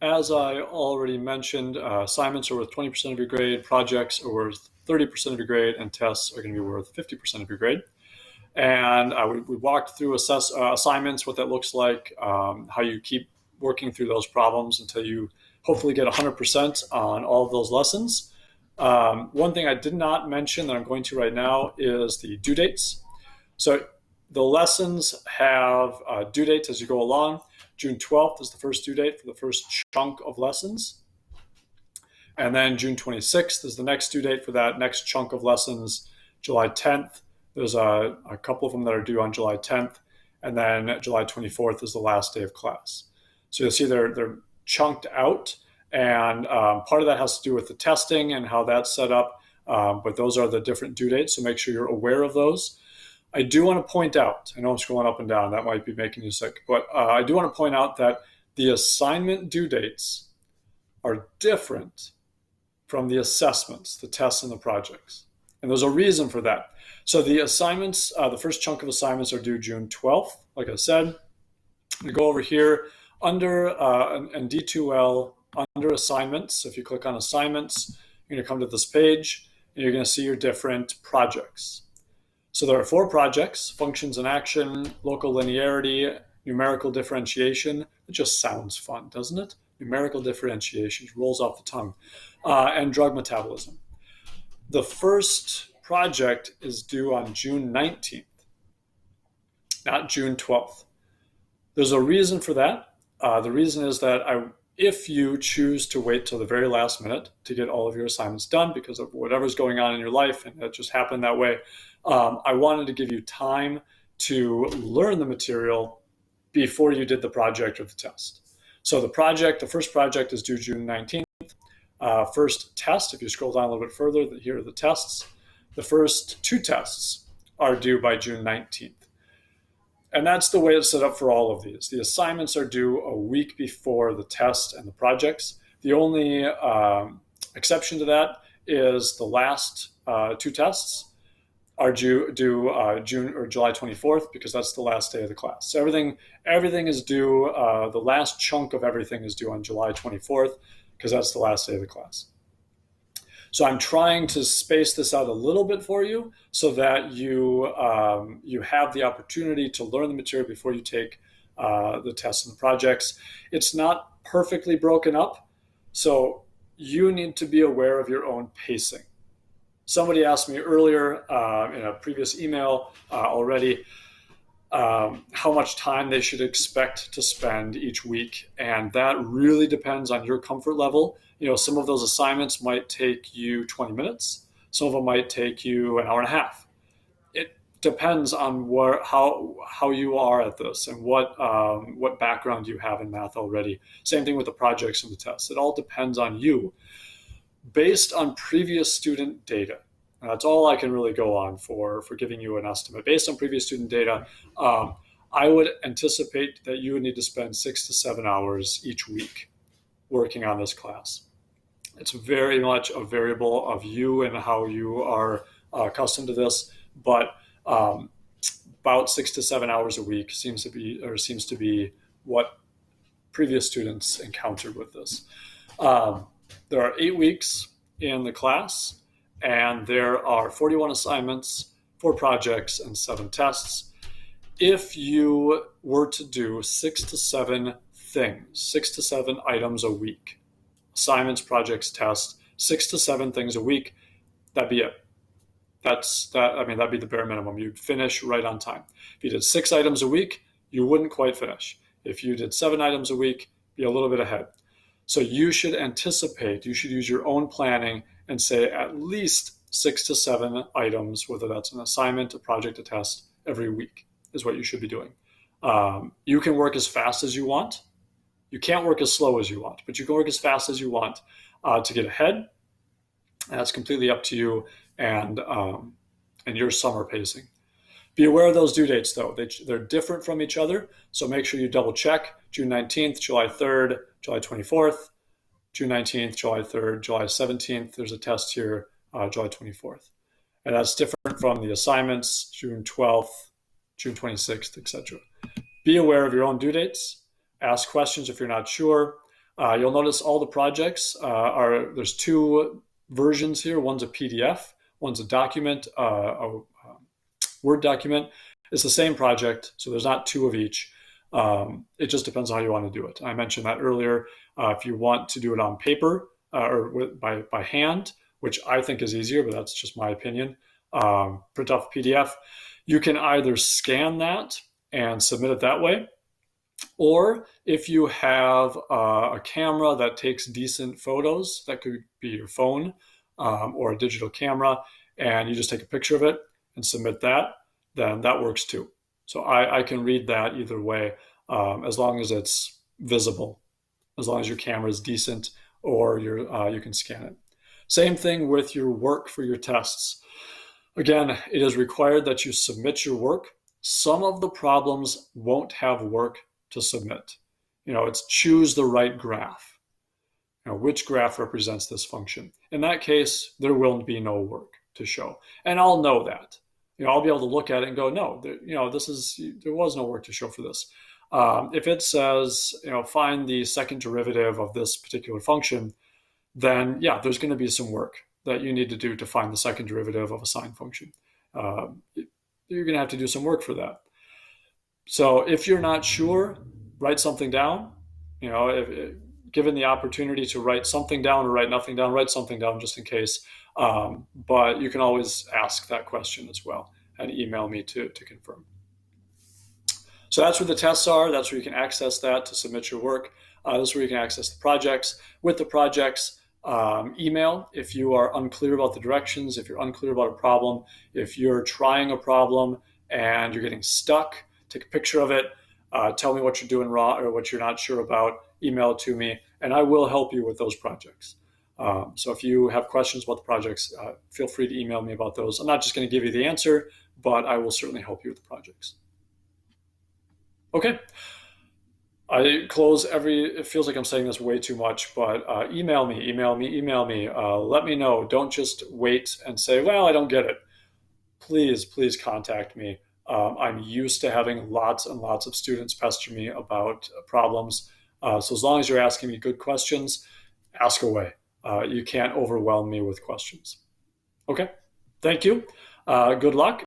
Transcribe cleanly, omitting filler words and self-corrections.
As I already mentioned, assignments are worth 20% of your grade, projects are worth 30% of your grade, and tests are going to be worth 50% of your grade. And we walked through assignments, what that looks like, how you keep working through those problems until you hopefully get 100% on all of those lessons. One thing I did not mention that I'm going to right now is the due dates. So the lessons have due dates as you go along. June 12th is the first due date for the first chunk of lessons. And then June 26th is the next due date for that next chunk of lessons. July 10th, there's a couple of them that are due on July 10th. And then July 24th is the last day of class. So you'll see they're chunked out. And part of that has to do with the testing and how that's set up. But those are the different due dates, so make sure you're aware of those. I do want to point out, I know I'm scrolling up and down, that might be making you sick, but I do want to point out that the assignment due dates are different from the assessments, the tests and the projects. And there's a reason for that. So the assignments, the first chunk of assignments are due June 12th, like I said. We go over here under in D2L, under assignments. So if you click on assignments, you're going to come to this page and you're going to see your different projects. So there are 4 projects: functions in action, local linearity, numerical differentiation. It just sounds fun, doesn't it? Numerical differentiation rolls off the tongue. And drug metabolism. The first project is due on June 19th, not June 12th. There's a reason for that. The reason is that if you choose to wait till the very last minute to get all of your assignments done because of whatever's going on in your life, and it just happened that way, I wanted to give you time to learn the material before you did the project or the test. So the first project is due June 19th. First test, if you scroll down a little bit further, here are the tests. The first 2 tests are due by June 19th. And that's the way it's set up for all of these. The assignments are due a week before the test and the projects. The only exception to that is the last 2 tests are due June or July 24th, because that's the last day of the class. So everything is due, the last chunk of everything is due on July 24th, because that's the last day of the class. So I'm trying to space this out a little bit for you so that you have the opportunity to learn the material before you take the tests and the projects. It's not perfectly broken up, so you need to be aware of your own pacing. Somebody asked me earlier in a previous email already how much time they should expect to spend each week, and that really depends on your comfort level. Some of those assignments might take you 20 minutes. Some of them might take you an hour and a half. It depends on how you are at this and what background you have in math already. Same thing with the projects and the tests. It all depends on you. Based on previous student data, and that's all I can really go on for giving you an estimate. Based on previous student data, I would anticipate that you would need to spend 6 to 7 hours each week working on this class. It's very much a variable of you and how you are accustomed to this, but about 6 to 7 hours a week seems to be what previous students encountered with this. There are 8 weeks in the class, and there are 41 assignments, 4 projects, and 7 tests. If you were to do 6 to 7 things, 6 to 7 items a week, assignments, projects, tests, 6 to 7 things a week, that'd be it. That'd be the bare minimum. You'd finish right on time. If you did 6 items a week, you wouldn't quite finish. If you did 7 items a week, be a little bit ahead. So you should use your own planning and say at least 6 to 7 items, whether that's an assignment, a project, a test, every week is what you should be doing. You can work as fast as you want. You can't work as slow as you want, but you can work as fast as you want to get ahead. And that's completely up to you and your summer pacing. Be aware of those due dates, though. They're different from each other, so make sure you double check. June 19th, July 3rd, July 24th, June 19th, July 3rd, July 17th. There's a test here, July 24th. And that's different from the assignments, June 12th, June 26th, etc. Be aware of your own due dates. Ask questions if you're not sure. You'll notice all the projects there's two versions here. One's a PDF, one's a document, a Word document. It's the same project, so there's not two of each. It just depends on how you want to do it. I mentioned that earlier. If you want to do it on paper or by hand, which I think is easier, but that's just my opinion, print off PDF, you can either scan that and submit it that way, or if you have a camera that takes decent photos, that could be your phone or a digital camera, and you just take a picture of it and submit that, then that works too. So I can read that either way, as long as it's visible, as long as your camera is decent, or you can scan it. Same thing with your work for your tests. Again, it is required that you submit your work. Some of the problems won't have work to submit. It's choose the right graph. Which graph represents this function? In that case, there will be no work to show. And I'll know that. I'll be able to look at it and go, no, there was no work to show for this. If it says, find the second derivative of this particular function, then yeah, there's going to be some work that you need to do to find the second derivative of a sine function. You're going to have to do some work for that. So if you're not sure, write something down. Given the opportunity to write something down or write nothing down, write something down just in case. But you can always ask that question as well and email me to confirm. So that's where the tests are. That's where you can access that to submit your work. This is where you can access the projects. With the projects, email if you are unclear about the directions, if you're unclear about a problem, if you're trying a problem and you're getting stuck, take a picture of it, tell me what you're doing wrong or what you're not sure about, email it to me, and I will help you with those projects. So if you have questions about the projects, feel free to email me about those. I'm not just going to give you the answer, but I will certainly help you with the projects. Okay. I close it feels like I'm saying this way too much, but email me. Let me know. Don't just wait and say, well, I don't get it. Please contact me. I'm used to having lots and lots of students pester me about problems. So as long as you're asking me good questions, ask away. You can't overwhelm me with questions. Okay, thank you. Good luck.